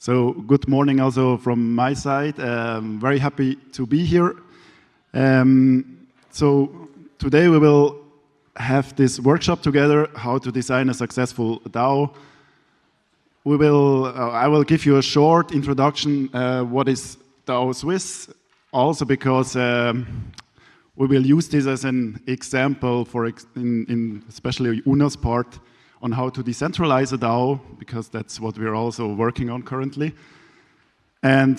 So good morning also from my side. Very happy to be here. So today we will have this workshop together, how to design a successful DAO. I will give you a short introduction, what is DAO Suisse, also because we will use this as an example for especially Una's part on how to decentralize a DAO, because that's what we're also working on currently. And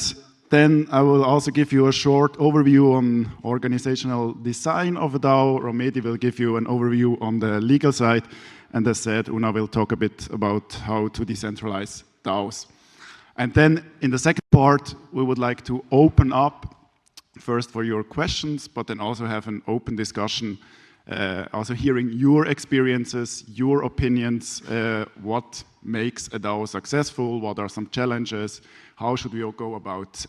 then I will also give you a short overview on organizational design of a DAO. Romedi will give you an overview on the legal side. And as said, Una will talk a bit about how to decentralize DAOs. And then in the second part, we would like to open up first for your questions, but then also have an open discussion, also hearing your experiences, your opinions, what makes a DAO successful, what are some challenges, how should we all go about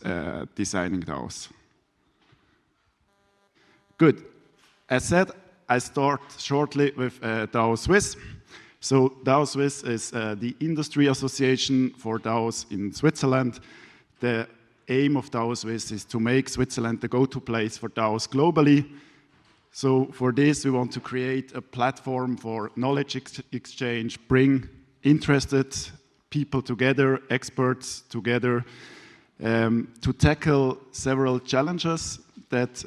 designing DAOs. Good. As said, I start shortly with DAO Suisse. So DAO Suisse is the industry association for DAOs in Switzerland. The aim of DAO Suisse is to make Switzerland the go-to place for DAOs globally. So for this, we want to create a platform for knowledge exchange, bring interested people together, experts together, to tackle several challenges that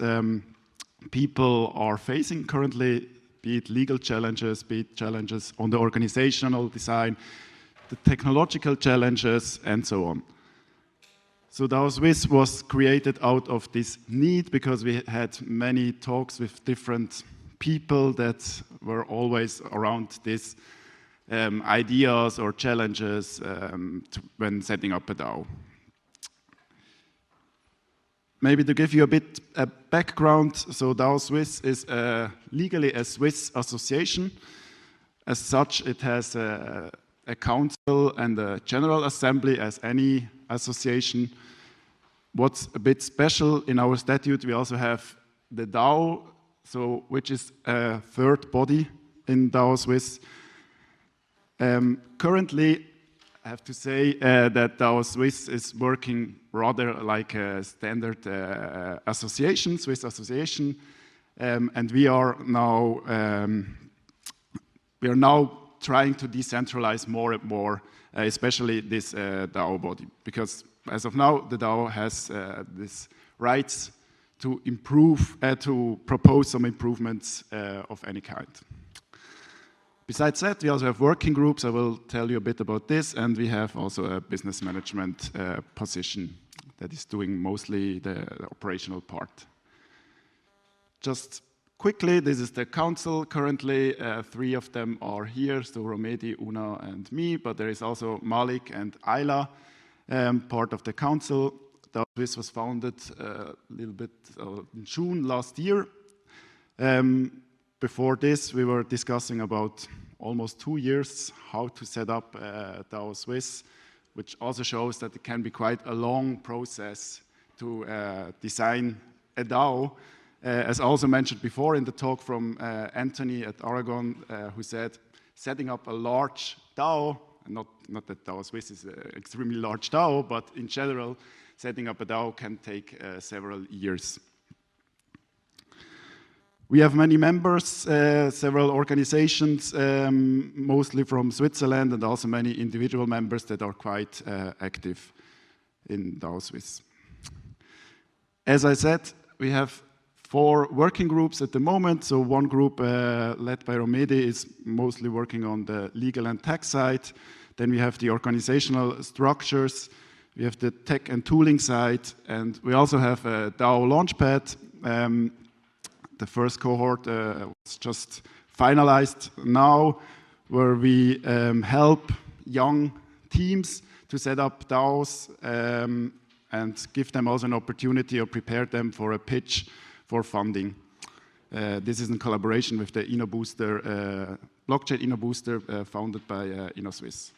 people are facing currently, be it legal challenges, be it challenges on the organizational design, the technological challenges, and so on. So DAO Suisse was created out of this need because we had many talks with different people that were always around these ideas or challenges when setting up a DAO. Maybe to give you a bit of background, so DAO Suisse is legally a Swiss association. As such, it has a council and a general assembly as any association. What's a bit special in our statute, we also have the DAO, which is a third body in DAO Suisse. Currently, I have to say that DAO Suisse is working rather like a standard association, Swiss association, and we are now trying to decentralize more and more, especially this DAO body, because as of now, the DAO has these rights to improve, to propose some improvements of any kind. Besides that, we also have working groups. I will tell you a bit about this, and we have also a business management position that is doing mostly the operational part. Just quickly, this is the council currently. 3 of them are here, so Romedi, Una, and me, but there is also Malik and Ayla, part of the council. DAO Suisse was founded a little bit in June last year. Before this, we were discussing about almost 2 years how to set up DAO Suisse, which also shows that it can be quite a long process to design a DAO. As also mentioned before in the talk from Anthony at Aragon, who said setting up a large DAO, not that DAO Suisse is an extremely large DAO, but in general, setting up a DAO can take several years. We have many members, several organizations, mostly from Switzerland, and also many individual members that are quite active in DAO Suisse. As I said, we have 4 working groups at the moment. So one group led by Romedi is mostly working on the legal and tax side. Then we have the organizational structures. We have the tech and tooling side. And we also have a DAO Launchpad. The first cohort was just finalized now, where we help young teams to set up DAOs and give them also an opportunity or prepare them for a pitch for funding. This is in collaboration with the InnoBooster, blockchain InnoBooster, founded by InnoSwiss.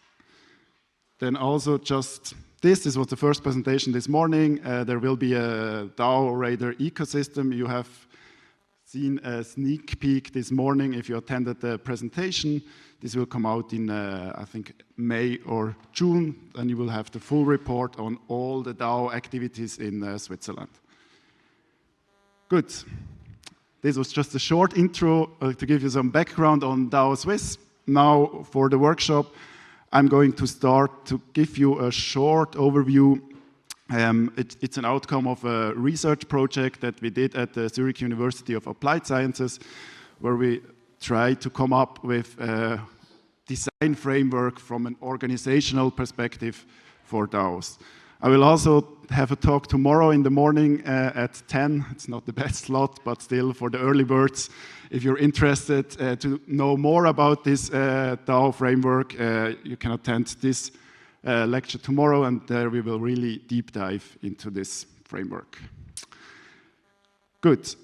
Then also just this was the first presentation this morning. There will be a DAO Raider ecosystem. You have seen a sneak peek this morning if you attended the presentation. This will come out in, I think, May or June, and you will have the full report on all the DAO activities in Switzerland. Good. This was just a short intro to give you some background on DAO Suisse. Now, for the workshop, I'm going to start to give you a short overview. It's an outcome of a research project that we did at the Zurich University of Applied Sciences, where we tried to come up with a design framework from an organizational perspective for DAOs. I will also have a talk tomorrow in the morning at 10. It's not the best slot, but still for the early birds. If you're interested to know more about this DAO framework, you can attend this lecture tomorrow, and there we will really deep dive into this framework. Good.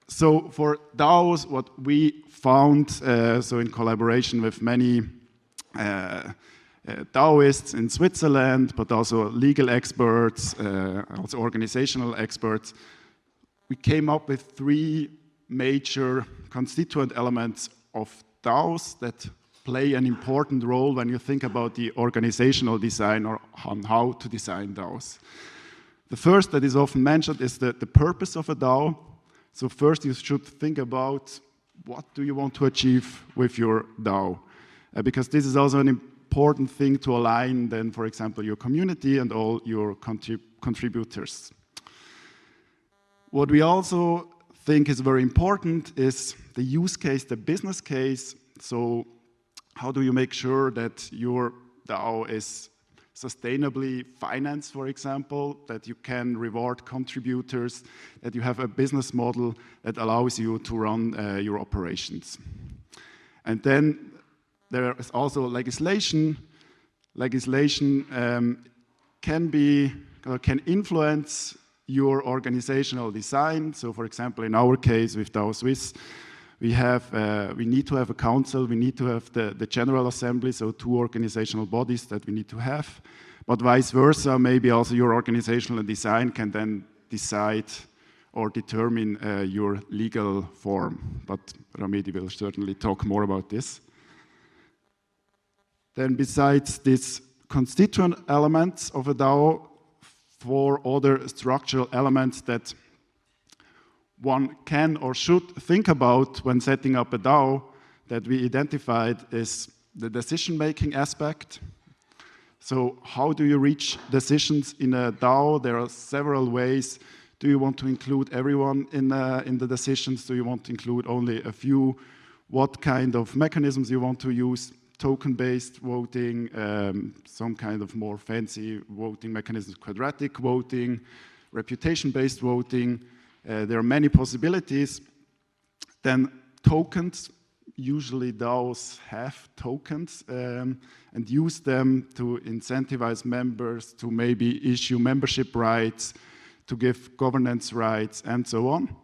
So for DAOs, what we found, so in collaboration with many DAOists in Switzerland, but also legal experts, also organizational experts, we came up with 3 major constituent elements of DAOs that play an important role when you think about the organizational design or on how to design DAOs. The first that is often mentioned is the purpose of a DAO. So first you should think about what do you want to achieve with your DAO, because this is also an important thing to align then, for example, your community and all your contributors. What we also think is very important is the use case, the business case. So how do you make sure that your DAO is sustainably financed, for example, that you can reward contributors, that you have a business model that allows you to run your operations. And then there is also legislation. Legislation can influence your organizational design. So, for example, in our case with DAO Suisse, we need to have a council, we need to have the General Assembly, so 2 organizational bodies that we need to have. But vice versa, maybe also your organizational design can then decide or determine your legal form. But Romedi will certainly talk more about this. Then besides these constituent elements of a DAO, 4 other structural elements that one can or should think about when setting up a DAO that we identified is the decision-making aspect. So how do you reach decisions in a DAO? There are several ways. Do you want to include everyone in the decisions? Do you want to include only a few? What kind of mechanisms you want to use? Token-based voting, some kind of more fancy voting mechanisms, quadratic voting, reputation-based voting. There are many possibilities. Then tokens. Usually DAOs have tokens and use them to incentivize members to maybe issue membership rights, to give governance rights, and so on.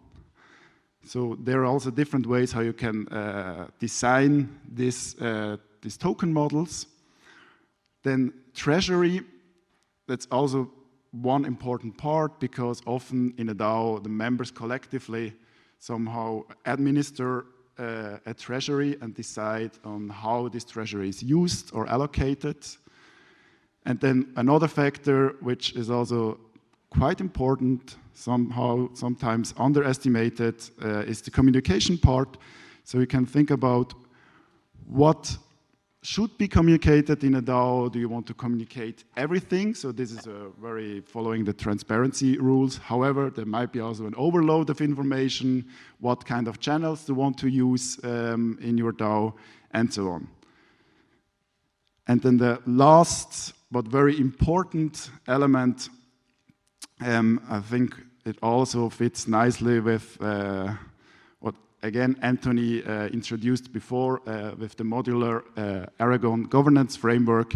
So there are also different ways how you can design these token models. Then treasury, that's also one important part, because often in a DAO, the members collectively somehow administer a treasury and decide on how this treasury is used or allocated. And then another factor, which is also quite important, sometimes underestimated, is the communication part. So you can think about what should be communicated in a DAO. Do you want to communicate everything? So this is very following the transparency rules. However, there might be also an overload of information. What kind of channels do you want to use in your DAO, and so on. And then the last but very important element, I think it also fits nicely with what, again, Anthony introduced before with the modular Aragon governance framework,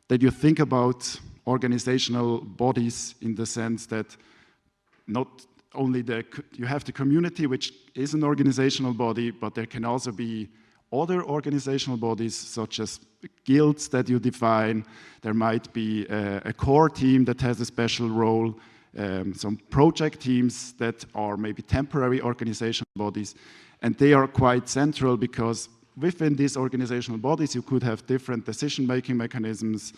that you think about organizational bodies in the sense that not only you have the community, which is an organizational body, but there can also be other organizational bodies, such as guilds that you define. There might be a core team that has a special role. some project teams that are maybe temporary organizational bodies, and they are quite central because within these organizational bodies, you could have different decision-making mechanisms,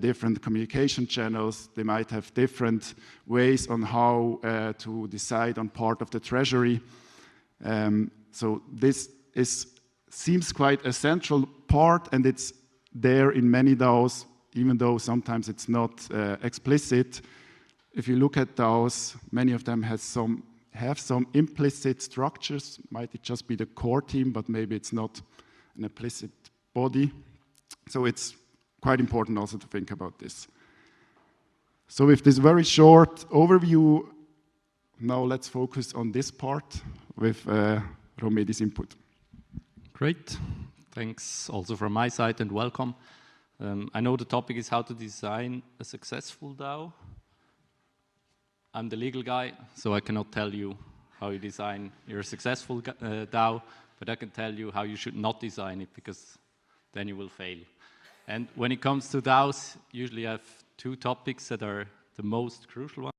different communication channels. They might have different ways on how to decide on part of the treasury. So this seems quite a central part, and it's there in many DAOs, even though sometimes it's not explicit. If you look at DAOs, many of them have some implicit structures. Might it just be the core team, but maybe it's not an implicit body. So it's quite important also to think about this. So with this very short overview, now let's focus on this part with Romedi's input. Great. Thanks also from my side and welcome. I know the topic is how to design a successful DAO. I'm the legal guy, so I cannot tell you how you design your successful DAO, but I can tell you how you should not design it, because then you will fail. And when it comes to DAOs, usually I have two topics that are the most crucial ones.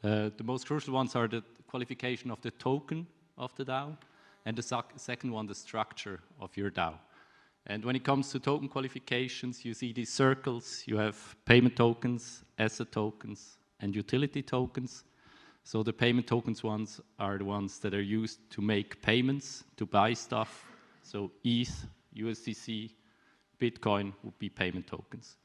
The most crucial ones are the qualification of the token of the DAO, and the second one, the structure of your DAO. And when it comes to token qualifications, you see these circles. You have payment tokens, asset tokens, and utility tokens. So the payment tokens ones are the ones that are used to make payments, to buy stuff. So ETH, USDC, Bitcoin would be payment tokens.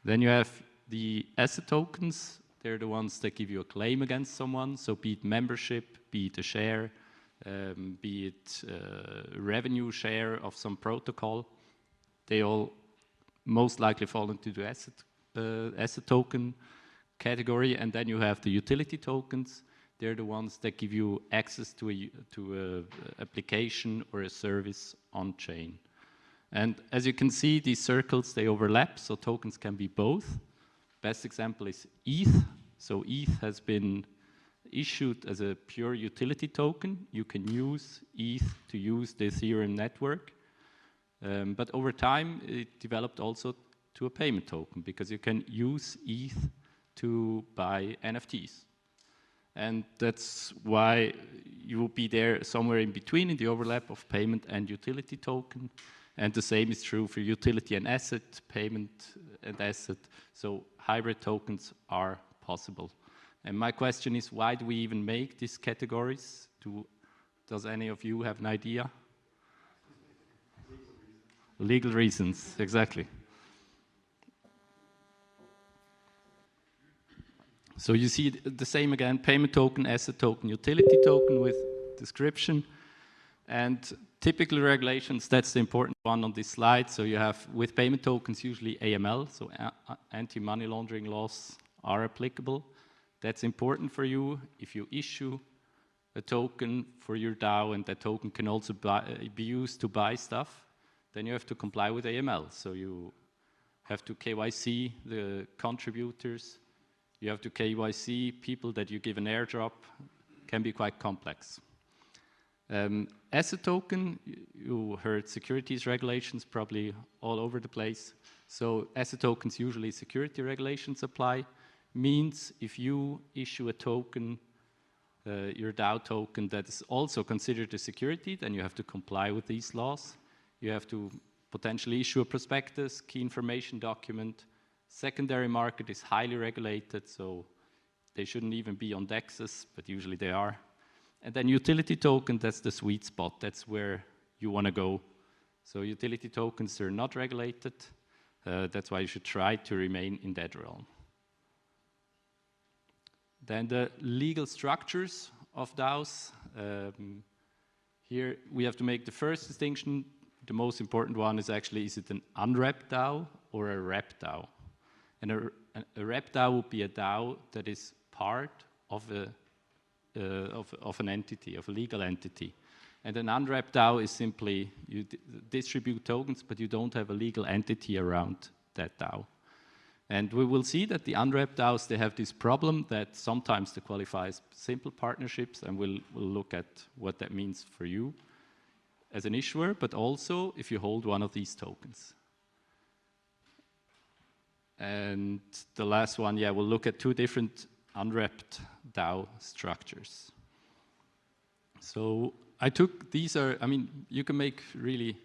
Then you have the asset tokens. They're the ones that give you a claim against someone. So be it membership, be it a share, be it revenue share of some protocol. They all most likely fall into the asset token category. And then you have the utility tokens. They're the ones that give you access to a application or a service on chain. And as you can see, these circles, they overlap, so tokens can be both. Best example is ETH. So ETH has been issued as a pure utility token. You can use ETH to use the Ethereum network. But over time, it developed also to a payment token, because you can use ETH to buy NFTs. And that's why you will be there somewhere in between, in the overlap of payment and utility token. And the same is true for utility and asset, payment and asset. So hybrid tokens are possible. And my question is, why do we even make these categories? Does any of you have an idea? Legal reasons, exactly. So you see the same again, payment token, asset token, utility token with description. And typical regulations, that's the important one on this slide. So you have, with payment tokens, usually AML, so anti-money laundering laws are applicable. That's important for you. If you issue a token for your DAO, and that token can also be used to buy stuff, then you have to comply with AML. So you have to KYC the contributors. You have to KYC people that you give an airdrop. Can be quite complex. Asset token, you heard securities regulations probably all over the place. So asset tokens, usually security regulations apply. Means if you issue a token, your DAO token, that is also considered a security, then you have to comply with these laws. You have to potentially issue a prospectus, key information document. Secondary market is highly regulated, so they shouldn't even be on DEXs, but usually they are. And then utility token, that's the sweet spot. That's where you want to go. So utility tokens are not regulated. That's why you should try to remain in that realm. Then the legal structures of DAOs. Here we have to make the first distinction. The most important one is actually, is it an unwrapped DAO or a wrapped DAO? And a wrapped DAO would be a DAO that is part of an entity, of a legal entity. And an unwrapped DAO is simply, you distribute tokens, but you don't have a legal entity around that DAO. And we will see that the unwrapped DAOs, they have this problem that sometimes they qualify as simple partnerships, and we'll look at what that means for you as an issuer, but also if you hold one of these tokens. And the last one, yeah, we'll look at two different unwrapped DAO structures. So I took, these are, I mean, you can make really,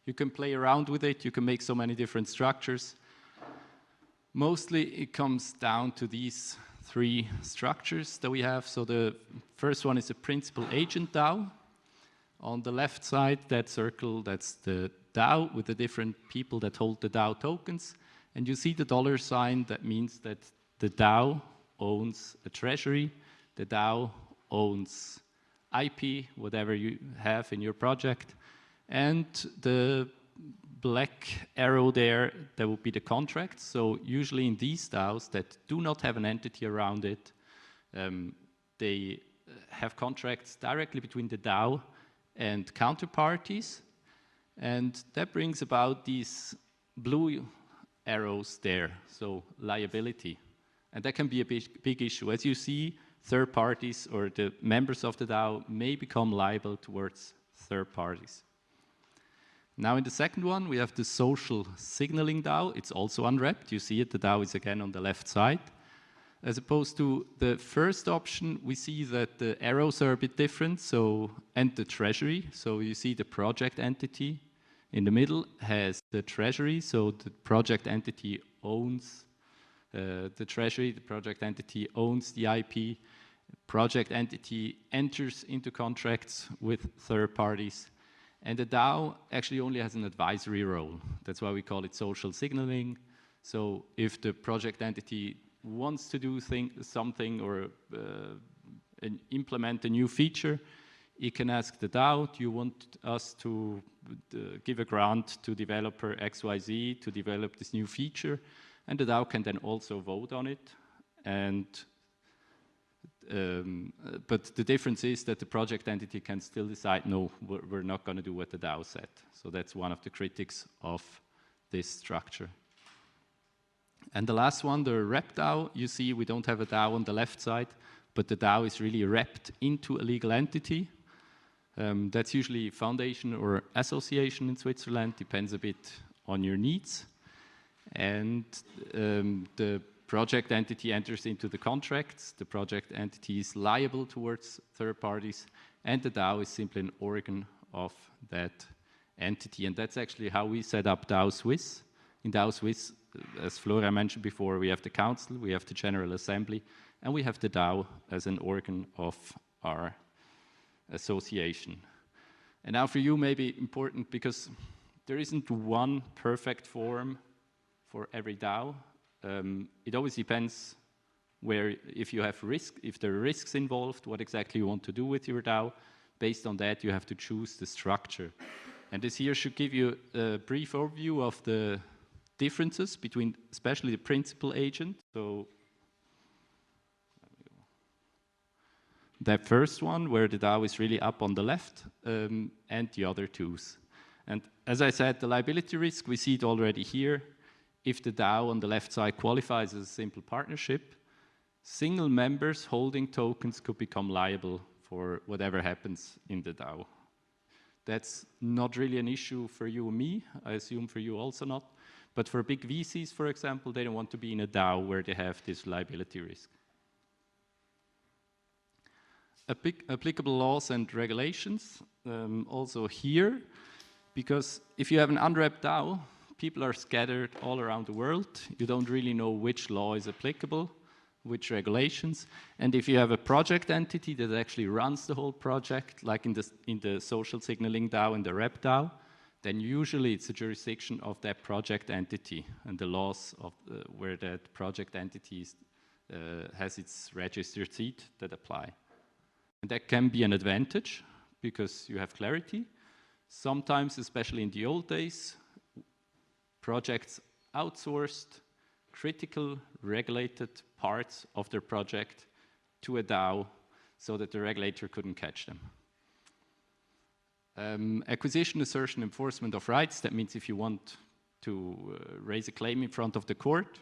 you can play around with it, you can make so many different structures. Mostly it comes down to these three structures that we have. So the first one is a principal agent DAO. On the left side, that circle, that's the DAO with the different people that hold the DAO tokens. And you see the dollar sign, that means that the DAO owns a treasury, the DAO owns IP, whatever you have in your project, and the black arrow there, that would be the contract. So usually in these DAOs that do not have an entity around it, they have contracts directly between the DAO and counterparties, and that brings about these blue arrows there, so liability. And that can be a big issue. As you see, third parties or the members of the DAO may become liable towards third parties. Now in the second one, we have the social signaling DAO. It's also unwrapped. You see it, the DAO is again on the left side. As opposed to the first option, we see that the arrows are a bit different, so, and the treasury. So you see the project entity in the middle has the treasury, so the project entity owns the treasury, the project entity owns the IP, project entity enters into contracts with third parties, and the DAO actually only has an advisory role. That's why we call it social signaling. So if the project entity wants to do something or implement a new feature, it can ask the DAO, do you want us to give a grant to developer XYZ to develop this new feature? And the DAO can then also vote on it. And but the difference is that the project entity can still decide, no, we're not going to do what the DAO said. So that's one of the critics of this structure. And the last one, the wrap DAO, you see we don't have a DAO on the left side, but the DAO is really wrapped into a legal entity. That's usually foundation or association in Switzerland, depends a bit on your needs. And the project entity enters into the contracts, the project entity is liable towards third parties, and the DAO is simply an organ of that entity. And that's actually how we set up DAO Suisse. In DAO Suisse, as Florian mentioned before, we have the council, we have the general assembly, and we have the DAO as an organ of our association. And now for you, maybe important, because there isn't one perfect form for every DAO. It always depends where, if you have risk, if there are risks involved, what exactly you want to do with your DAO. Based on that, you have to choose the structure. And this here should give you a brief overview of the differences between, especially the principal agent. So that first one, where the DAO is really up on the left, and the other twos. And as I said, the liability risk, we see it already here. If the DAO on the left side qualifies as a simple partnership, single members holding tokens could become liable for whatever happens in the DAO. That's not really an issue for you and me, I assume for you also not. But for big VCs, for example, they don't want to be in a DAO where they have this liability risk. Applicable laws and regulations, also here, because if you have an unwrapped DAO, people are scattered all around the world. You don't really know which law is applicable, which regulations. And if you have a project entity that actually runs the whole project, like in the social signaling DAO and the rep DAO, then usually it's the jurisdiction of that project entity and the laws of where that project entity has its registered seat that apply. And that can be an advantage because you have clarity. Sometimes, especially in the old days, projects outsourced critical regulated parts of their project to a DAO so that the regulator couldn't catch them. Acquisition, assertion, enforcement of rights, that means if you want to raise a claim in front of the court,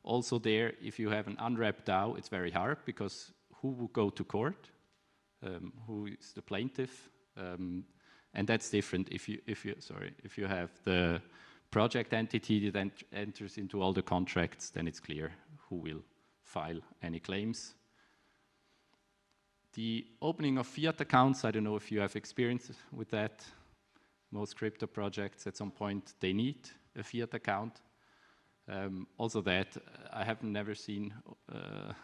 also there, if you have an unwrapped DAO, it's very hard because who will go to court? Who is the plaintiff? And that's different if you have the project entity that enters into all the contracts, then it's clear who will file any claims. The opening of fiat accounts, I don't know if you have experience with that. Most crypto projects at some point, they need a fiat account. Also that, I have never seen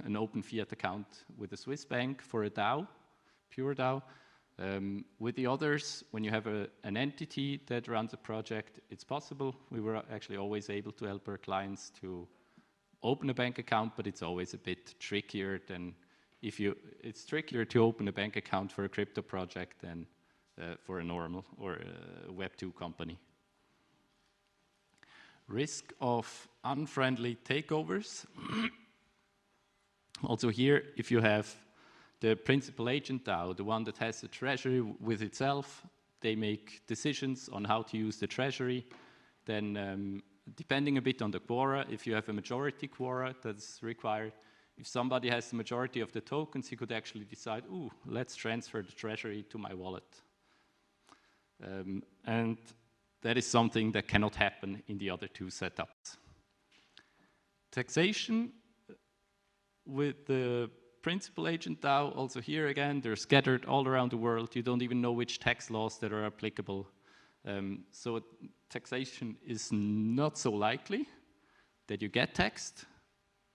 an open fiat account with a Swiss bank for a DAO, pure DAO. With the others, when you have an entity that runs a project, it's possible. We were actually always able to help our clients to open a bank account, but it's always a bit trickier than it's trickier to open a bank account for a crypto project than for a normal or a Web2 company. Risk of unfriendly takeovers. Also here, if you have the principal agent DAO, the one that has the treasury with itself, they make decisions on how to use the treasury. Then depending a bit on the quora, if you have a majority quora that's required, if somebody has the majority of the tokens, he could actually decide, ooh, let's transfer the treasury to my wallet. And that is something that cannot happen in the other two setups. Taxation with the principal agent DAO, also here again, they're scattered all around the world. You don't even know which tax laws that are applicable. So taxation is not so likely that you get taxed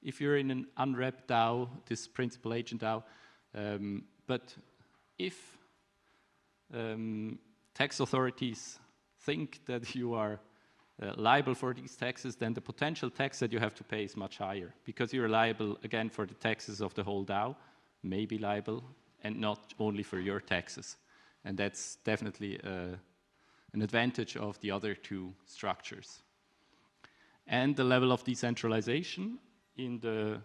if you're in an unwrapped DAO, this principal agent DAO. But if tax authorities think that you are liable for these taxes, then the potential tax that you have to pay is much higher, because you're liable, again, for the taxes of the whole DAO, may be liable, and not only for your taxes. And that's definitely an advantage of the other two structures. And the level of decentralization. In the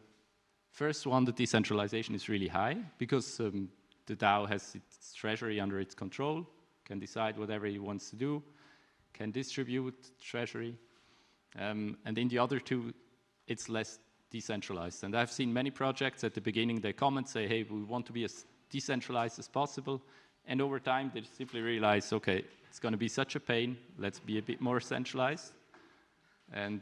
first one, the decentralization is really high, because the DAO has its treasury under its control, can decide whatever he wants to do, can distribute treasury. And in the other two, it's less decentralized. And I've seen many projects at the beginning, they come and say, hey, we want to be as decentralized as possible. And over time, they simply realize, okay, it's going to be such a pain, let's be a bit more centralized. And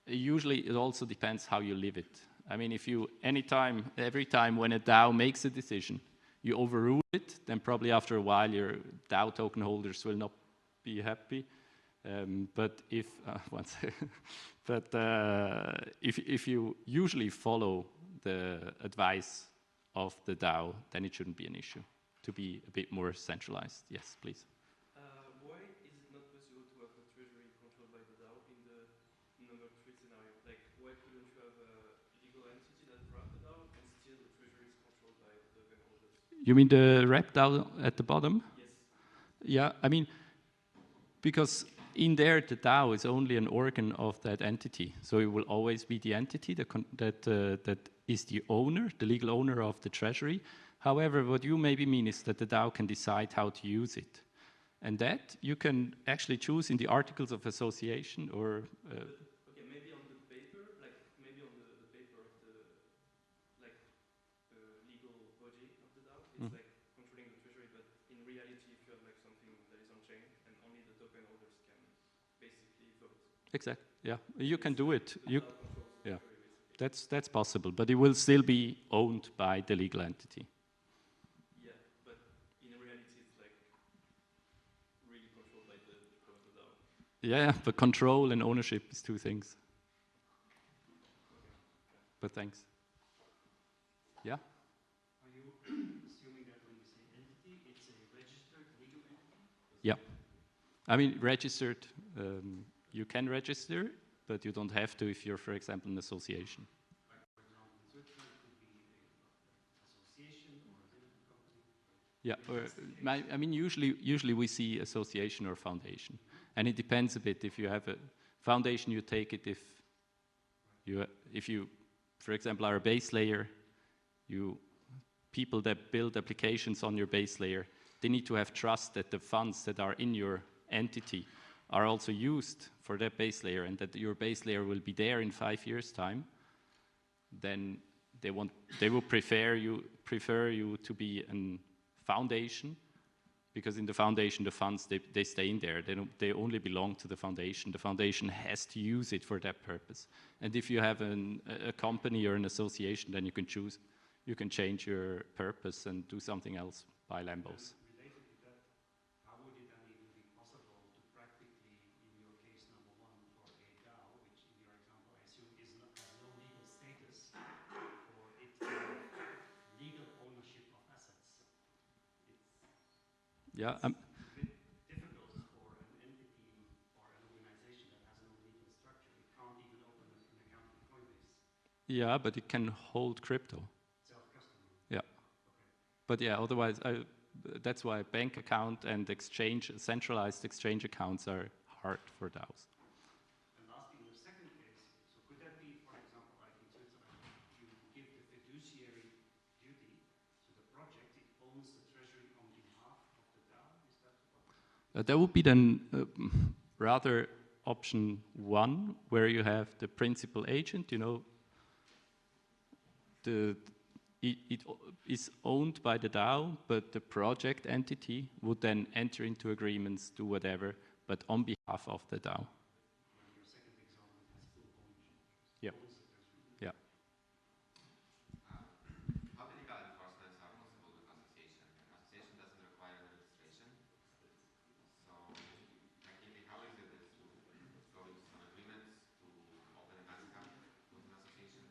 usually it also depends how you live it. I mean, if you, every time when a DAO makes a decision, you overrule it, then probably after a while your DAO token holders will not be happy. But if if you usually follow the advice of the DAO, then it shouldn't be an issue to be a bit more centralized. Yes, please. Why is it not possible to have the treasury controlled by the DAO in the number 3 scenario? Like, why couldn't you have a legal entity that runs the DAO and still the treasury is controlled by the token holders? You mean the wrap DAO at the bottom? Yes. Yeah, I mean, because in there the DAO is only an organ of that entity, so it will always be the entity that is the owner, the legal owner of the treasury. However, what you maybe mean is that the DAO can decide how to use it, and that you can actually choose in the articles of association or. Okay, maybe on the paper, like maybe on the paper of the legal body of the DAO, it's like controlling the treasury, but in reality, if you have like something that is on chain and only the token holders can basically vote. Exactly. Yeah, you can do it. Yeah, that's possible, but it will still be owned by the legal entity. Yeah, but in reality, it's like really controlled by the DAO. Yeah, but control and ownership is two things. But thanks. Yeah. Are you assuming that when you say entity, it's a registered legal entity? Yeah. I mean, registered, you can register, but you don't have to if you're, for example, an association. Like, for example, in Switzerland, it could be an association or a limited company. Yeah, I mean, usually we see association or foundation. And it depends a bit. If you have a foundation, you take it if you, for example, are a base layer, people that build applications on your base layer, they need to have trust that the funds that are in your entity are also used for that base layer, and that your base layer will be there in 5 years' time. Then they will prefer you to be a foundation, because in the foundation, the funds, they stay in there. They only belong to the foundation. The foundation has to use it for that purpose. And if you have a company or an association, then you can choose, you can change your purpose and do something else, buy Lambos. Related to that, how would it then even be possible to practically, in your case number one, for a DAO, which in your example I assume has no legal status, for it to have legal ownership of assets? Yeah. It's a bit difficult for an entity or an organization that has no legal structure. It can't even open an account with Coinbase. Yeah, but it can hold crypto. Self-custody. Yeah. Okay. But yeah, otherwise, that's why bank account and centralized exchange accounts are hard for DAOs. And lastly, in the second case, so could that be, for example, like in Switzerland, you give the fiduciary duty to the project, it owns the treasury on behalf of the DAO? Is that what? That would be then rather option one, where you have the principal agent, you know, it is owned by the DAO, but the project entity would then enter into agreements, do whatever, but on behalf of the DAO. Your second example has full ownership. Yeah. Yeah. How the legal enforcements are possible with association? Association doesn't require registration. So technically, how is it to go into some agreements to open a bank account with an association?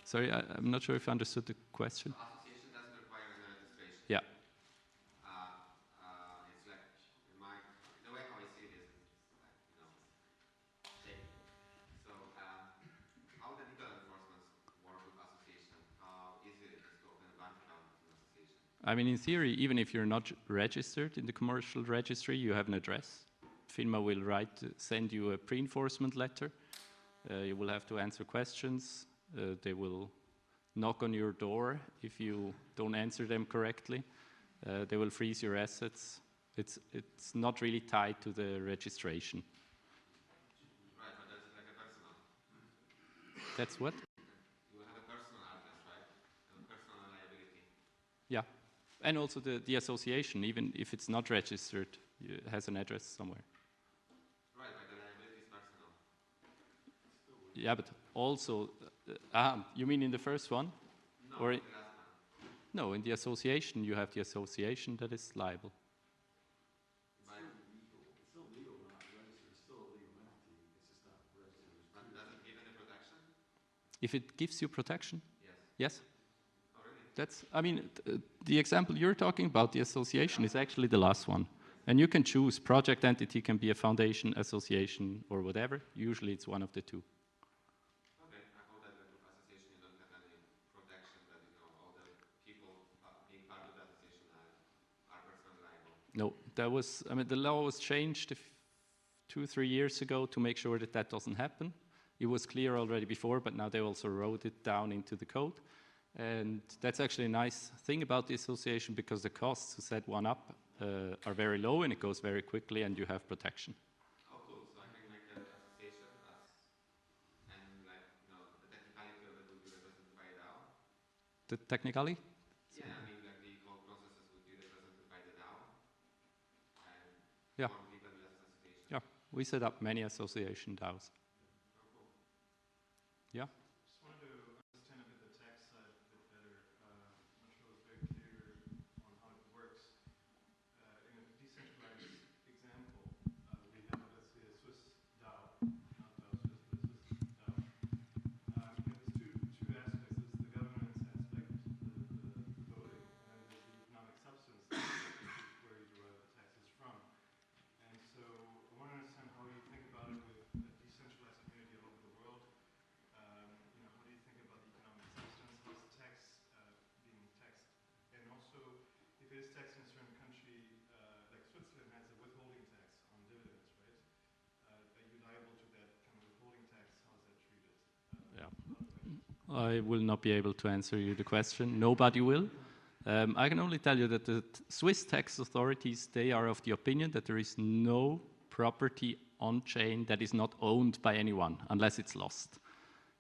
Sorry, I'm not sure if I understood the question. So association doesn't require any registration. Yeah. It's like the way how I see it is like, you know, shaky. So how the legal enforcements work with association? How easy it is to open a bank account with an association? I mean, in theory, even if you're not registered in the commercial registry, you have an address. FINMA will send you a pre-enforcement letter. You will have to answer questions. They will knock on your door if you don't answer them correctly. They will freeze your assets. It's not really tied to the registration. Right, but that's like a personal. That's what? You will have a personal address, right? And a personal liability. Yeah. And also the association, even if it's not registered, it has an address somewhere. Right, but the liability is personal. Yeah, but also, you mean in the first one? No, Or the last one. no, in the association, you have the association that is liable. But It's still legal, not registered. It's still a legal entity. It's just not registered. does it give any protection? If it gives you protection? Yes. Yes. Oh, really? That's, I mean, the example you're talking about, the association, is actually the last one. And you can choose, project entity can be a foundation, association, or whatever. Usually it's one of the two. Okay, I hope that with association you don't have any protection that, you know, all the people being part of the association are personally liable. No, I mean, the law was changed 2-3 years ago to make sure that that doesn't happen. It was clear already before, but now they also wrote it down into the code. And that's actually a nice thing about the association, because the costs to set one up are very low, and it goes very quickly, and you have protection. Oh, cool. So I can make that association and like, you know, the technicality of it would be represented by a DAO? The technically? Yeah, I mean, like the whole processes would be represented by the DAO and Yeah. form legally as an association. Yeah, we set up many association DAOs. Oh, cool. Yeah. Just wanted to understand a bit the tax side a bit better. I'm not sure it was very clear on how it works. In a decentralized example, we have, let's say, a Swiss DAO, not DAO Swiss, but a Swiss DAO. You have these two aspects. There's the governance aspect, the voting, and then there's the economic substance, which is where you derive the taxes from. And so I want to understand how you think about it with a decentralized community all over the world. You know, how do you think about the economic substance? How is tax being taxed? And also, if it is taxed in a certain country, like Switzerland has a withholding tax on dividends, right? Are you liable to that kind of withholding tax? How is that treated? Yeah. I will not be able to answer you the question. Nobody will. I can only tell you that the Swiss tax authorities, they are of the opinion that there is no property on-chain that is not owned by anyone, unless it's lost.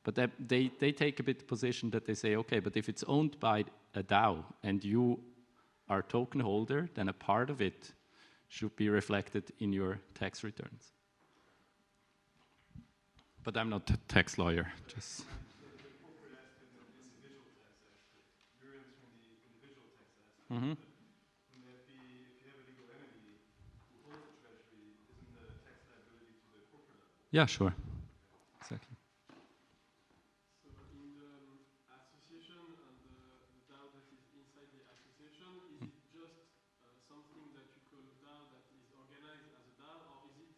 But they take a bit the position that they say, okay, but if it's owned by a DAO and you are token holder, then a part of it should be reflected in your tax returns. But I'm not a tax lawyer, just. Mm-hmm. Yeah, sure. Exactly. So in the association and the DAO that is inside the association, is it just something that you call DAO that is organized as a DAO, or is it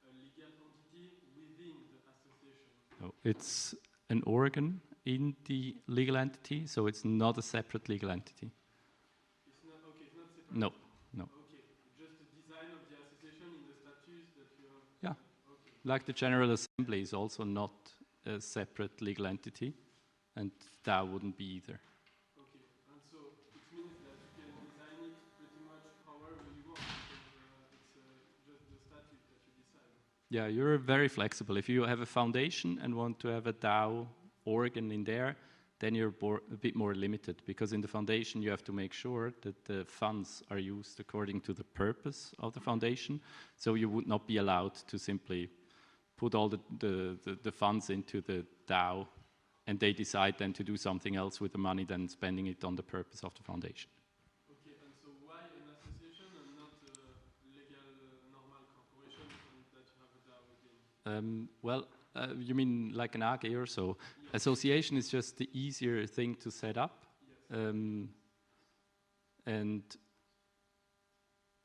a legal entity within the association? No, it's an organ in the legal entity, so it's not a separate legal entity. It's not, okay, it's not separate? No, no. Okay, just the design of the association in the statutes that you have? Yeah. Okay. Like the General Assembly is also not a separate legal entity, and DAO wouldn't be either. Okay, and so it means that you can design it pretty much however you want, because it's just the statute that you decide. Yeah, you're very flexible. If you have a foundation and want to have a DAO organ in there, then you're a bit more limited, because in the foundation you have to make sure that the funds are used according to the purpose of the foundation. So you would not be allowed to simply put all the funds into the DAO and they decide then to do something else with the money than spending it on the purpose of the foundation. Okay, and so why an association and not a legal, normal corporation that you have a DAO within? You mean like an AG or so? Yes. Association is just the easier thing to set up. Yes. And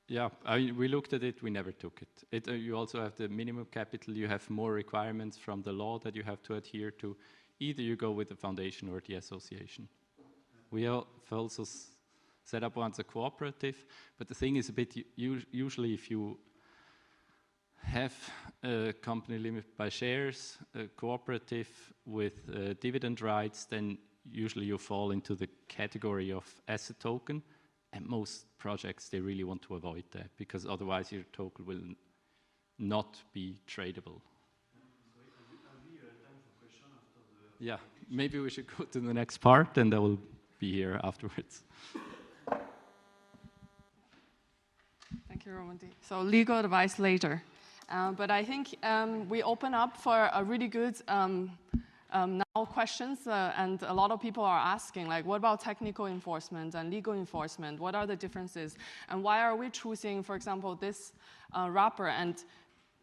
yeah, we looked at it, we never took it. You also have the minimum capital, you have more requirements from the law that you have to adhere to. Either you go with the foundation or the association. We have also set up once a cooperative, but the thing is a bit, usually if you have a company limited by shares, a cooperative with dividend rights, then usually you fall into the category of asset token. And most projects, they really want to avoid that, because otherwise your token will not be tradable. Yeah, maybe we should go to the next part, and I will be here afterwards. Thank you, Romedi. So legal advice later. But I think we open up for a really good now questions, and a lot of people are asking, like, what about technical enforcement and legal enforcement? What are the differences? And why are we choosing, for example, this wrapper? And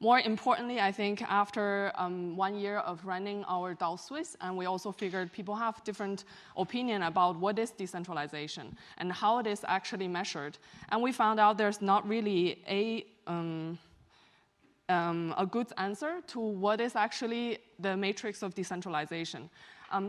more importantly, I think after 1 year of running our DAO Suisse, and we also figured people have different opinion about what is decentralization and how it is actually measured. And we found out there's not really a good answer to what is actually the matrix of decentralization.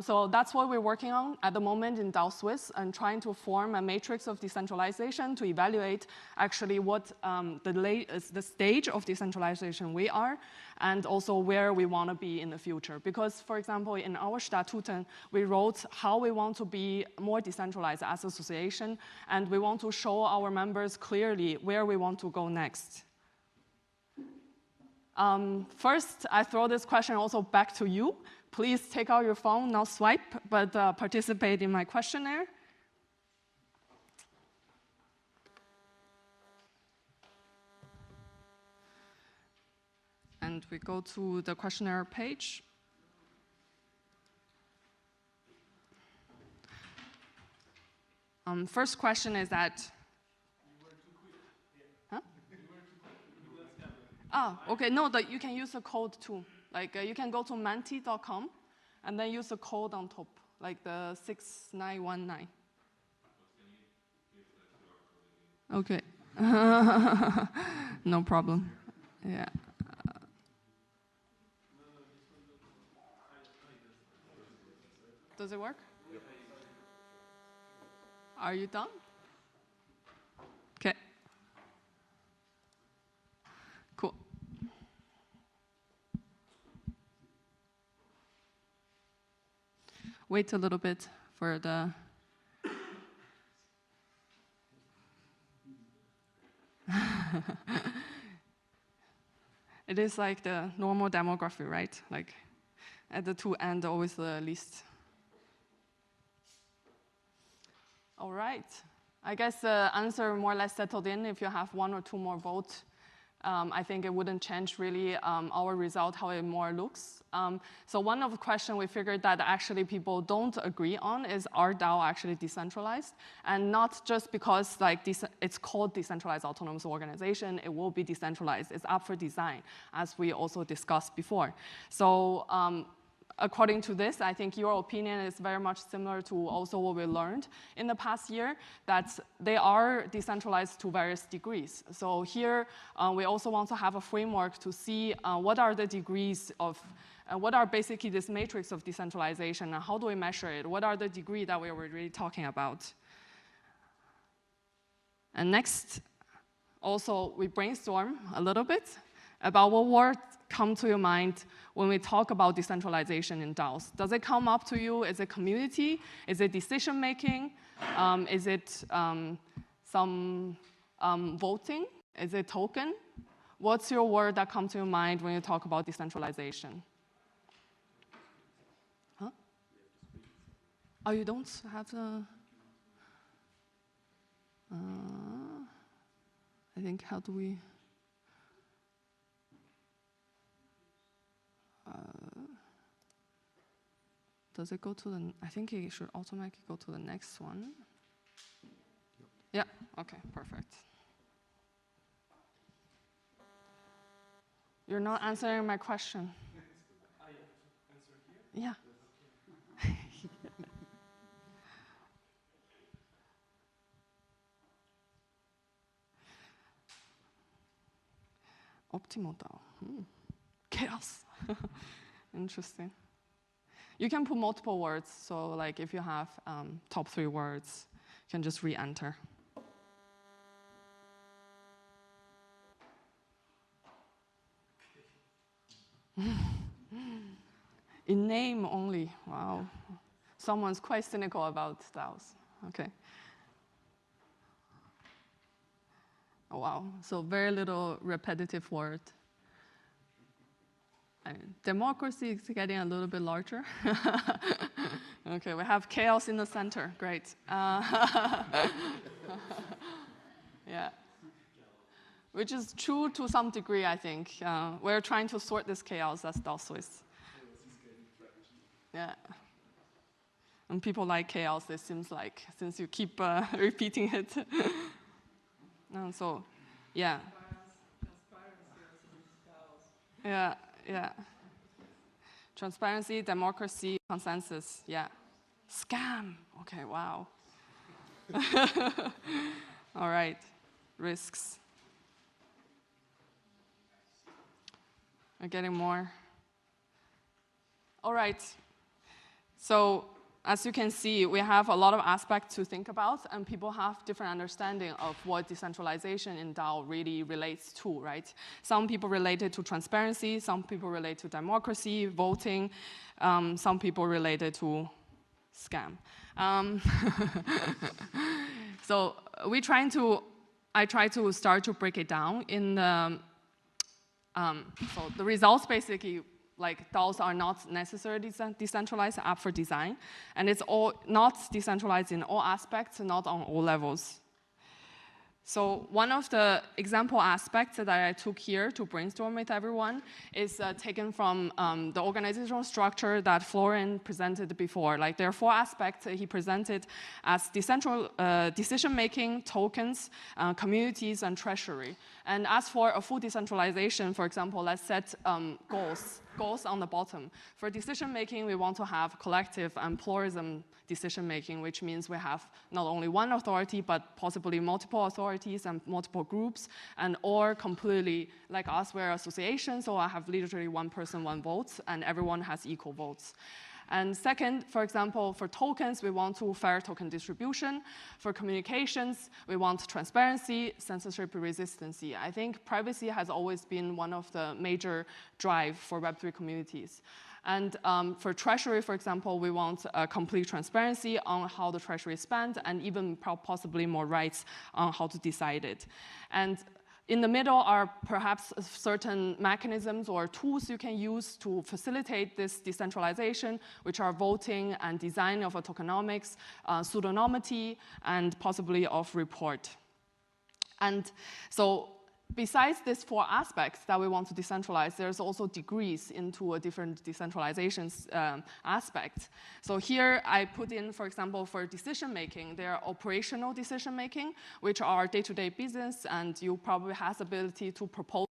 So that's what we're working on at the moment in DAO Suisse, and trying to form a matrix of decentralization to evaluate actually what the stage of decentralization we are, and also where we want to be in the future. Because, for example, in our Statuten, we wrote how we want to be more decentralized as an association, and we want to show our members clearly where we want to go next. First, I throw this question also back to you. Please take out your phone, not swipe, but participate in my questionnaire. And we go to the questionnaire page. First question is that... Huh? Ah, okay, no, you can use the code too. Like, you can go to menti.com and then use the code on top, like the 6919. Okay. No problem. Yeah. Does it work? Are you done? Okay. Cool. Wait a little bit for the... It is like the normal demography, right? Like at the two ends, always the least. All right. I guess the answer more or less settled in. If you have 1 or 2 more votes, I think it wouldn't change really our result, how it more looks. So one of the questions we figured that actually people don't agree on is, are DAO actually decentralized? And not just because like it's called decentralized autonomous organization, it will be decentralized. It's up for design, as we also discussed before. So according to this, I think your opinion is very much similar to also what we learned in the past year, that they are decentralized to various degrees. So here, we also want to have a framework to see what are the degrees of, what are basically this matrix of decentralization, and how do we measure it? What are the degrees that we were really talking about? And next, also, we brainstorm a little bit about what words come to your mind when we talk about decentralization in DAOs. Does it come up to you? Is it community? Is it decision making? Is it some voting? Is it token? What's your word that comes to your mind when you talk about decentralization? Huh? Oh, you don't have the... I think, how do we... does it go to the, I think it should automatically go to the next one. Yeah, okay, perfect. You're not answering my question. I have to answer here? Yeah. Optimal DAO. Chaos. Interesting. You can put multiple words, so like if you have top 3 words, you can just re-enter. In name only, wow. Someone's quite cynical about DAOs, okay. Oh, wow, so very little repetitive word. Democracy is getting a little bit larger. Okay, we have chaos in the center, great. Yeah, which is true to some degree, I think. We're trying to sort this chaos as DAO Suisse. Yeah. And people like chaos, it seems like, since you keep repeating it. So, yeah. Yeah, yeah. Transparency, democracy, consensus, yeah. Scam, okay, wow. All right, risks. We're getting more. All right, so as you can see, we have a lot of aspects to think about, and people have different understanding of what decentralization in DAO really relates to, right? Some people relate it to transparency, some people relate to democracy, voting, some people relate it to scam. So I try to start to break it down in the, so the results basically, like DAOs are not necessarily decentralized, up for design, and it's all not decentralized in all aspects, not on all levels. So one of the example aspects that I took here to brainstorm with everyone is taken from the organizational structure that Florian presented before. Like there are 4 aspects he presented as decision-making, tokens, communities, and treasury. And as for a full decentralization, for example, let's set goals on the bottom. For decision-making, we want to have collective and pluralism decision-making, which means we have not only one authority, but possibly multiple authorities and multiple groups, and or completely, like us, we're associations, so I have literally one person, one vote, and everyone has equal votes. And second, for example, for tokens, we want to fair token distribution. For communications, we want transparency, censorship resistance. I think privacy has always been one of the major drive for Web3 communities. And for treasury, for example, we want complete transparency on how the treasury is spent, and even possibly more rights on how to decide it. And In the middle are perhaps certain mechanisms or tools you can use to facilitate this decentralization, which are voting and design of a tokenomics, pseudonymity, and possibly of report. And so besides these 4 aspects that we want to decentralize, there's also degrees into a different decentralization aspects. So here I put in, for example, for decision-making, there are operational decision-making, which are day-to-day business, and you probably have the ability to propose,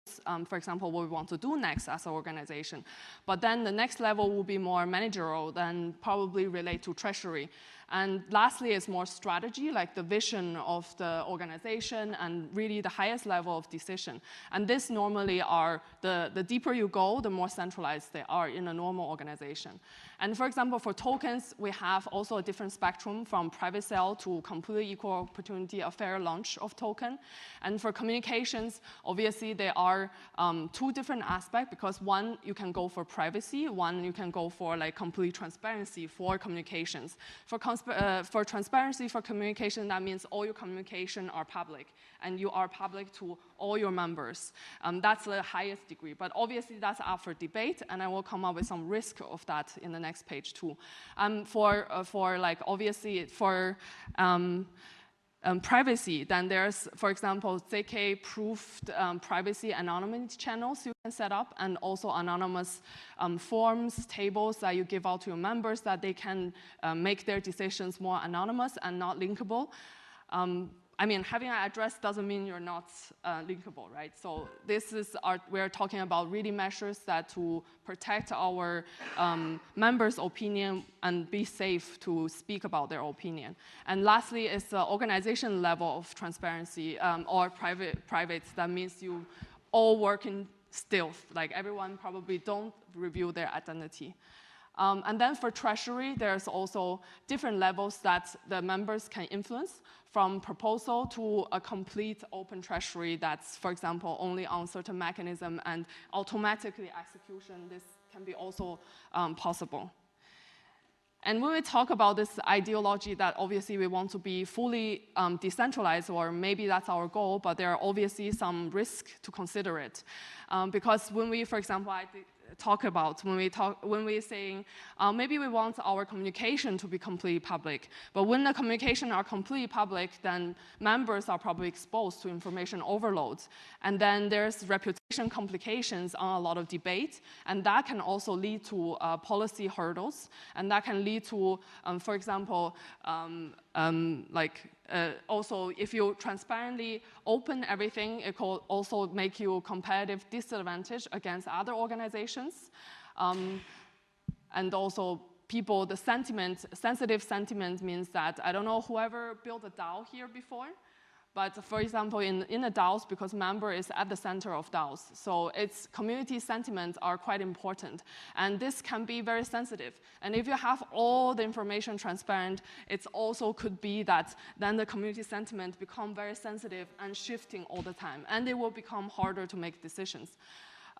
for example, what we want to do next as an organization. But then the next level will be more managerial, then probably relate to treasury. And lastly is more strategy, like the vision of the organization and really the highest level of decision. And this normally are, the deeper you go, the more centralized they are in a normal organization. And for example, for tokens, we have also a different spectrum from private sale to completely equal opportunity, a fair launch of token. And for communications, obviously there are 2 different aspects, because one, you can go for privacy, one, you can go for like complete transparency for communications. For transparency for communication, that means all your communication are public, and you are public to all your members. That's the highest degree, but obviously that's up for debate, and I will come up with some risk of that in the next page too. For like obviously for privacy, then there's, for example, ZK-proofed privacy anonymity channels you can set up, and also anonymous forms, tables that you give out to your members that they can make their decisions more anonymous and not linkable. I mean, having an address doesn't mean you're not linkable, right? So this is we're talking about really measures that to protect our members' opinion and be safe to speak about their opinion. And lastly is the organization level of transparency or private. That means you all work in stealth, like everyone probably don't reveal their identity. And then for treasury, there's also different levels that the members can influence, from proposal to a complete open treasury that's, for example, only on certain mechanism and automatically execution. This can be also possible. And when we talk about this ideology that obviously we want to be fully decentralized, or maybe that's our goal, but there are obviously some risk to consider it. Because when we, for example, when we're saying maybe we want our communication to be completely public, but when the communication are completely public, then members are probably exposed to information overload, and then there's reputation complications on a lot of debate, and that can also lead to policy hurdles, and that can lead to, for example, also, if you transparently open everything, it could also make you competitive disadvantage against other organizations. And also, people, the sentiment, sensitive sentiment means that, I don't know whoever built a DAO here before, but for example, in the DAOs, because member is at the center of DAOs, so its community sentiments are quite important. And this can be very sensitive. And if you have all the information transparent, it also could be that then the community sentiment become very sensitive and shifting all the time. And it will become harder to make decisions.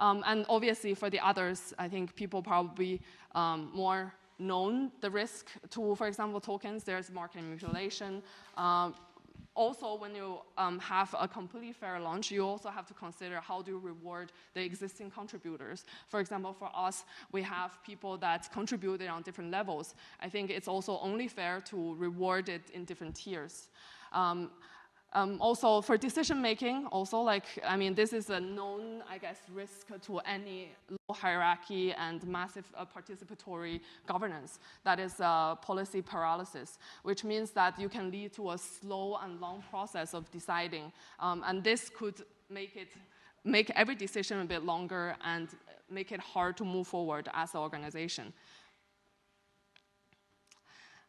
And obviously for the others, I think people probably more known the risk to, for example, tokens. There's market manipulation. Also, when you have a completely fair launch, you also have to consider how do you reward the existing contributors. For example, for us, we have people that contributed on different levels. I think it's also only fair to reward it in different tiers. Also, for decision-making, also, like, I mean, this is a known, I guess, risk to any low hierarchy and massive participatory governance. That is policy paralysis, which means that you can lead to a slow and long process of deciding. And this could make every decision a bit longer and make it hard to move forward as an organization.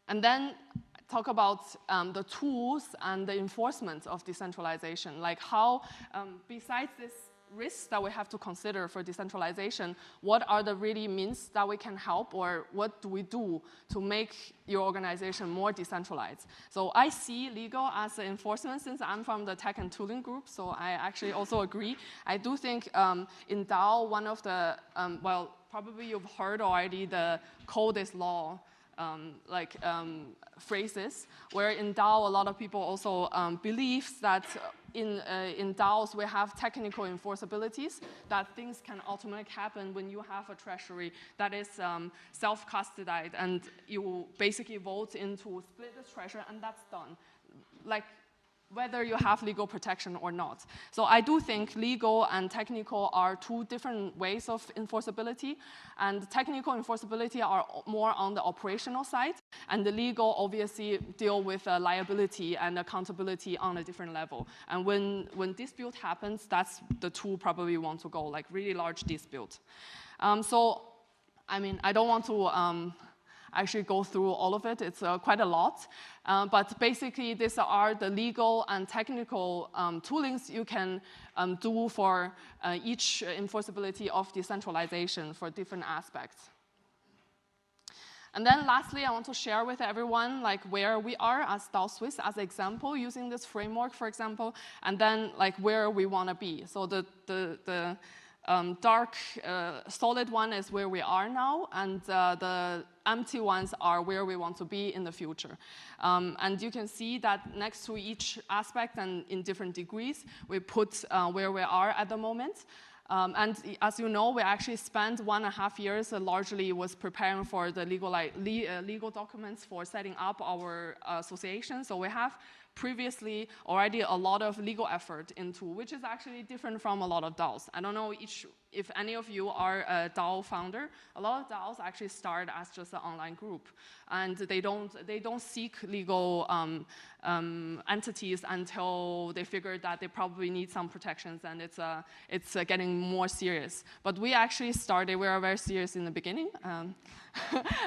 And then talk about the tools and the enforcement of decentralization, like how, besides this risk that we have to consider for decentralization, what are the really means that we can help, or what do we do to make your organization more decentralized? So I see legal as an enforcement, since I'm from the tech and tooling group, so I actually also agree. I do think in DAO, one of the, well, probably you've heard already the code is law phrases, where in DAO a lot of people also believe that in DAOs we have technical enforceabilities, that things can automatically happen when you have a treasury that is self-custodied, and you basically vote into split the treasury and that's done. Like, whether you have legal protection or not. So I do think legal and technical are two different ways of enforceability, and technical enforceability are more on the operational side, and the legal obviously deal with liability and accountability on a different level. And when dispute happens, that's the two probably want to go, like really large dispute. So, I mean, I don't want to actually go through all of it. It's quite a lot. But basically, these are the legal and technical toolings you can do for each enforceability of decentralization for different aspects. And then lastly, I want to share with everyone like where we are as DAO Suisse as an example, using this framework, for example, and then like where we want to be. So the dark solid one is where we are now, and the empty ones are where we want to be in the future. And you can see that next to each aspect and in different degrees, we put where we are at the moment. And as you know, we actually spent 1.5 years largely was preparing for the legal documents for setting up our association. So we have previously already a lot of legal effort into, which is actually different from a lot of DAOs. I don't know if any of you are a DAO founder. A lot of DAOs actually start as just an online group, and they don't seek legal entities until they figure that they probably need some protections, and it's getting more serious. But we actually started. We were very serious in the beginning.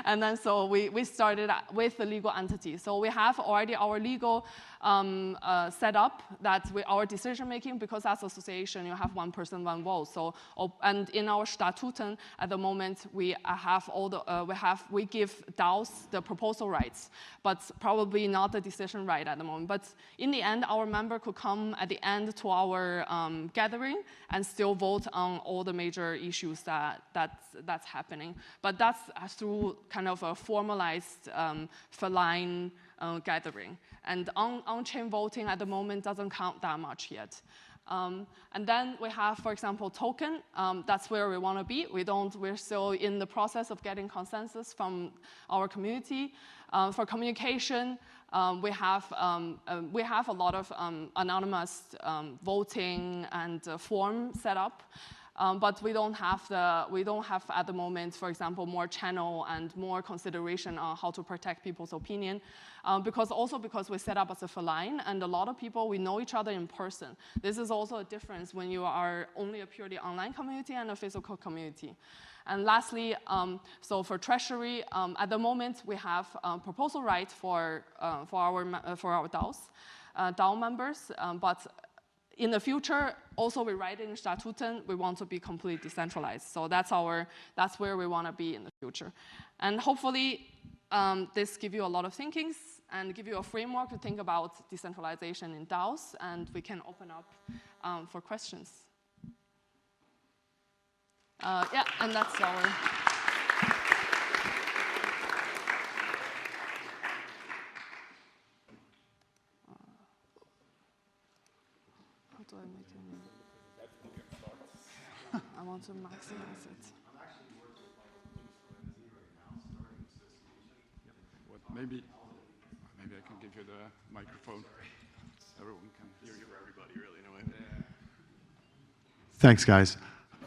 And then so we started with the legal entity. So we have already our legal set up that our decision making, because as association you have one person, one vote. So and in our statuten at the moment we have all the we give DAOs the proposal rights, but probably not the decision right at the moment. But in the end, our member could come at the end to our gathering and still vote on all the major issues that's happening. But that's through kind of a formalized feline gathering. And on-chain voting at the moment doesn't count that much yet. And then we have, for example, token. That's where we want to be. We're still in the process of getting consensus from our community. For communication, we have a lot of anonymous voting and form set up. But we don't have at the moment, for example, more channel and more consideration on how to protect people's opinion, because we set up as a feline, and a lot of people, we know each other in person. This is also a difference when you are only a purely online community and a physical community. And lastly, so for treasury, at the moment we have proposal right for our DAOs, DAO members, but in the future, also we write in statuten, we want to be completely decentralized. So that's where we want to be in the future. And hopefully this gives you a lot of thinkings and give you a framework to think about decentralization in DAOs, and we can open up for questions. Yeah, and that's our... Do I make it? I want to maximize it. I'm actually working with Michael Kuhn right now, starting an association. What, maybe I can give you the microphone. Everyone can hear you. Everybody, really, in a way. Thanks, guys.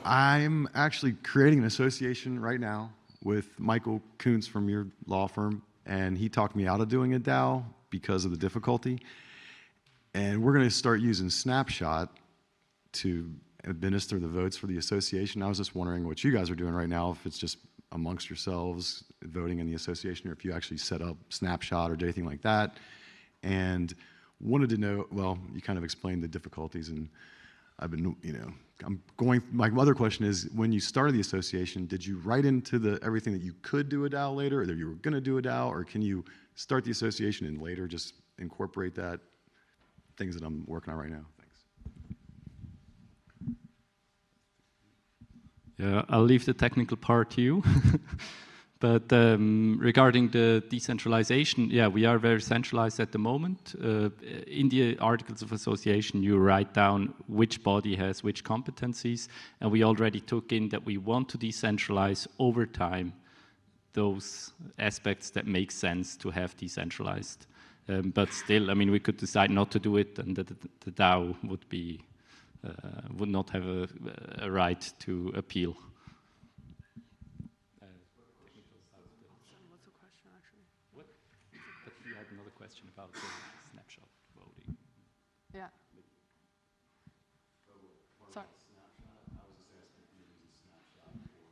I'm actually creating an association right now with Michael Kuhn from your law firm, and he talked me out of doing a DAO because of the difficulty. And we're going to start using Snapshot to administer the votes for the association. I was just wondering what you guys are doing right now, if it's just amongst yourselves voting in the association, or if you actually set up Snapshot or do anything like that. And wanted to know, well, you kind of explained the difficulties, and I've been, my other question is, when you started the association, did you write into everything that you could do a DAO later, or that you were going to do a DAO, or can you start the association and later just incorporate that? Things that I'm working on right now. Thanks. Yeah, I'll leave the technical part to you. But regarding the decentralization, yeah, we are very centralized at the moment. In the Articles of Association, you write down which body has which competencies, and we already took in that we want to decentralize over time those aspects that make sense to have decentralized. But still, I mean, we could decide not to do it, and the DAO would not have a right to appeal. What's the question, actually? But you had another question about the snapshot voting. Yeah. Sorry.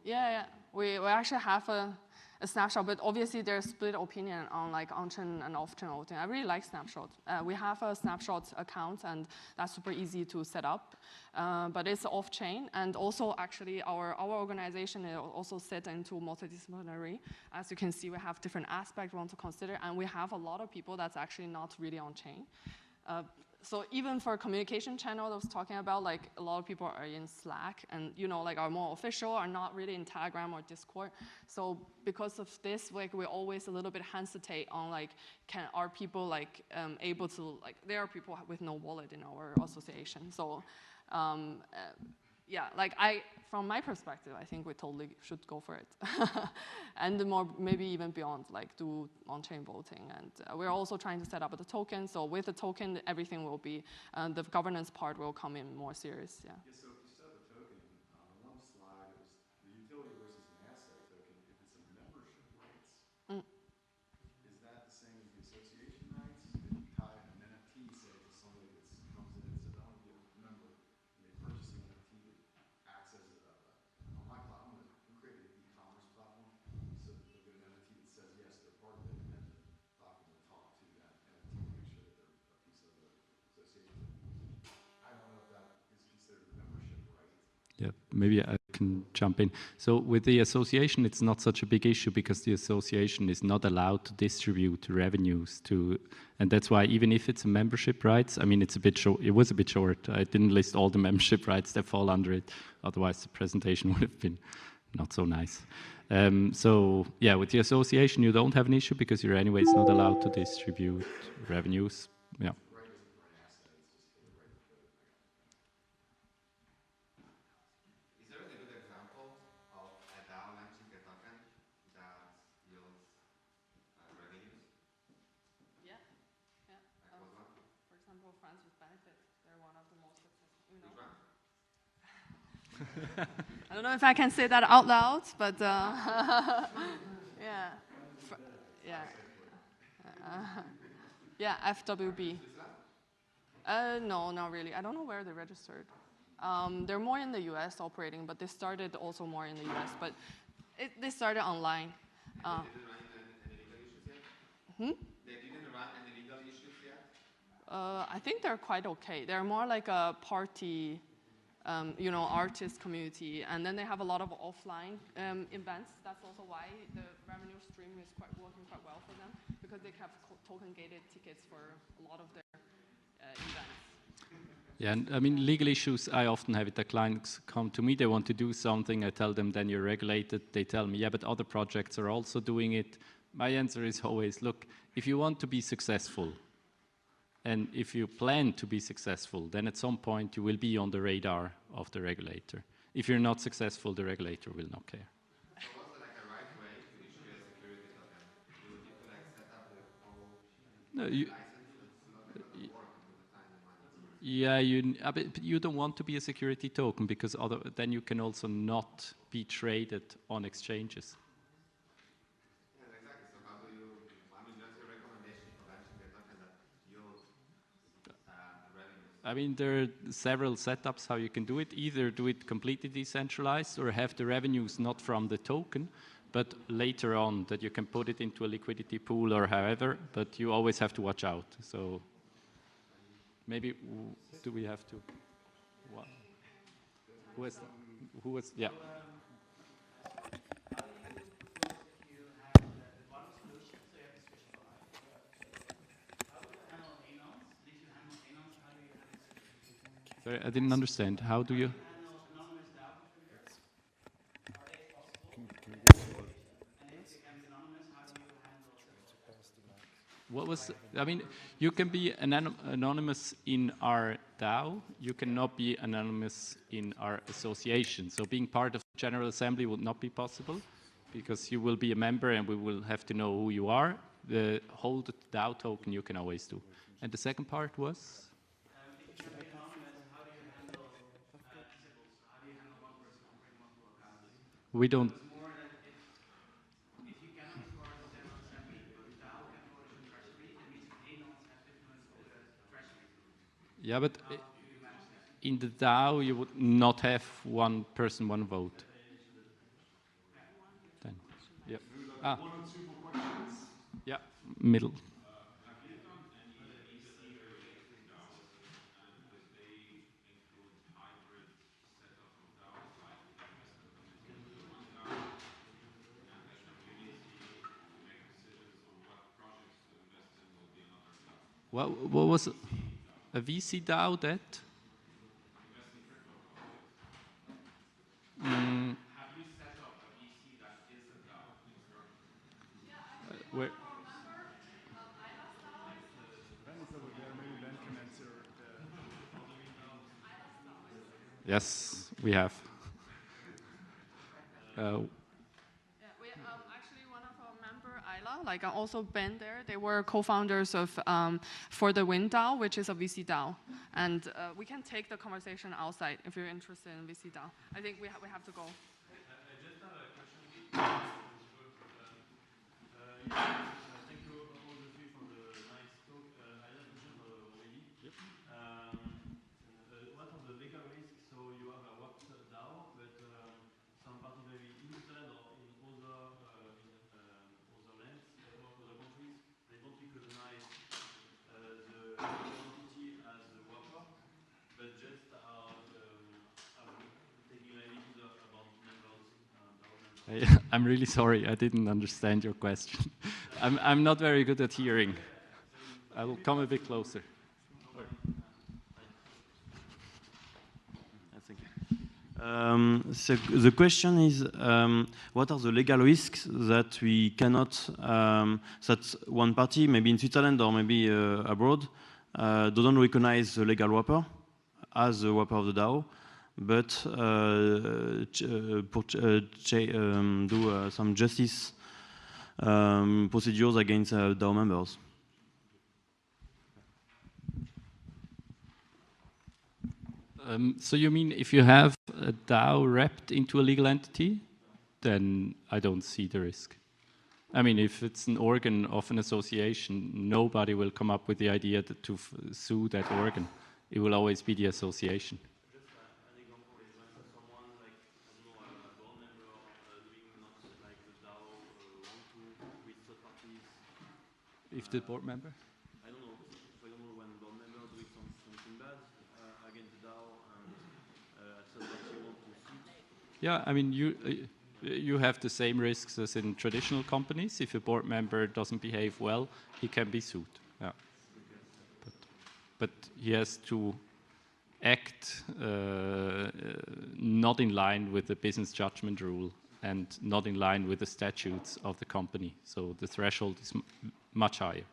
Yeah. We actually have a snapshot, but obviously there's split opinion on like on-chain and off-chain voting. I really like snapshot. We have a snapshot account, and that's super easy to set up, but it's off-chain, and also actually our organization is also set into multidisciplinary. As you can see, we have different aspects we want to consider, and we have a lot of people that's actually not really on-chain. So even for communication channel I was talking about, like a lot of people are in Slack and, you know, like are more official, are not really in Telegram or Discord. So because of this, like we're always a little bit hesitate on like, are people like able to, like there are people with no wallet in our association. So yeah, like from my perspective, I think we totally should go for it. And more, maybe even beyond, like do on-chain voting. And we're also trying to set up the token. So with the token, everything will be, the governance part will come in more serious, yeah. Yeah, so if you set up a token, on one slide, it was the utility versus an asset token. If it's a membership rights, is that the same as the association rights? If you tie an NFT, say, to somebody that comes in and says, I want to be a member, and they purchase an NFT that acts as on my platform, I'm creating an e-commerce platform, so they'll get an NFT that says, yes, they're part of it, and then the platform will talk to that NFT to make sure that they're a piece of the association. I don't know if that is considered a membership right. Yeah, maybe I can jump in. So with the association, it's not such a big issue because the association is not allowed to distribute revenues to, and that's why even if it's a membership rights, I mean, it's a bit short. It was a bit short. I didn't list all the membership rights that fall under it. Otherwise, the presentation would have been not so nice. So yeah, with the association, you don't have an issue because you're anyways not allowed to distribute revenues. Yeah. Is there a good example of a DAO launching a token that yields revenues? Yeah. Like what one? For example, Friends with Benefit, they're one of the most successful, you know. Which one? I don't know if I can say that out loud, but yeah. Yeah, FWB. No, not really. I don't know where they're registered. They're more in the US operating, but they started also more in the US, but they started online. They didn't run into any legal issues yet? They didn't run any legal issues yet? I think they're quite okay. They're more like a party, you know, artist community, and then they have a lot of offline events. That's also why the revenue stream is working quite well for them, because they have token-gated tickets for a lot of their events. Yeah, and I mean, legal issues, I often have it that clients come to me, they want to do something, I tell them, then you're regulated. They tell me, yeah, but other projects are also doing it. My answer is always, look, if you want to be successful, and if you plan to be successful, then at some point you will be on the radar of the regulator. If you're not successful, the regulator will not care. So what's like a right way to issue a security token? You would need to like set up the whole license. It's not going to work until the time the money. Yeah, but you don't want to be a security token because then you can also not be traded on exchanges. Yeah, exactly. So how do you, I mean, what's your recommendation for launching a token that yields revenues? I mean, there are several setups how you can do it. Either do it completely decentralized or have the revenues not from the token, but later on that you can put it into a liquidity pool or however, but you always have to watch out. So maybe, do we have to? What? Who was, yeah. Sorry, I didn't understand. How do you? What was, I mean, you can be anonymous in our DAO, you cannot be anonymous in our association. So being part of the General Assembly would not be possible because you will be a member and we will have to know who you are. The hold DAO token you can always do. And the second part was? If you can be anonymous, how do you handle disables? How do you handle one person operating multiple accounts? We don't. It's more that if you cannot record the General Assembly, but the DAO can publish a treasury, that means the ANONs have influence over the treasury. Yeah, but How do you manage that? in the DAO you would not have one person, one vote. Then, yeah. Ah. One or two more questions. Yeah, middle. What was a VC DAO that? Have you set up a VC that is a DAO? Where? Yes, we have. Yeah, we actually one of our member, Ayla, like also Ben there, they were co-founders of For the Win DAO, which is a VC DAO. And we can take the conversation outside if you're interested in VC DAO. I think we have to go. I just have a question. Thank you all of you for the nice talk. I have a question for Romedi. What are the legal risks? So you have a worked DAO, but some particularly in Switzerland or in other lands, other countries, they don't recognize the entity as a worker, but just are taking liabilities about members, DAO members. I'm really sorry, I didn't understand your question. I'm not very good at hearing. I will come a bit closer. Thank you. So the question is, what are the legal risks that we cannot, that one party, maybe in Switzerland or maybe abroad, doesn't recognize the legal wrapper as the wrapper of the DAO, but do some justice procedures against DAO members? So you mean if you have a DAO wrapped into a legal entity, then I don't see the risk. I mean, if it's an organ of an association, nobody will come up with the idea to sue that organ. It will always be the association. Just an example is when someone like, I don't know, a board member doing not like the DAO want to with third parties. If the board member? I don't know, for example, when board member doing something bad against the DAO and third party want to sue. Yeah, I mean, you have the same risks as in traditional companies. If a board member doesn't behave well, he can be sued. Yeah. But he has to act not in line with the business judgment rule and not in line with the statutes of the company. So the threshold is much higher.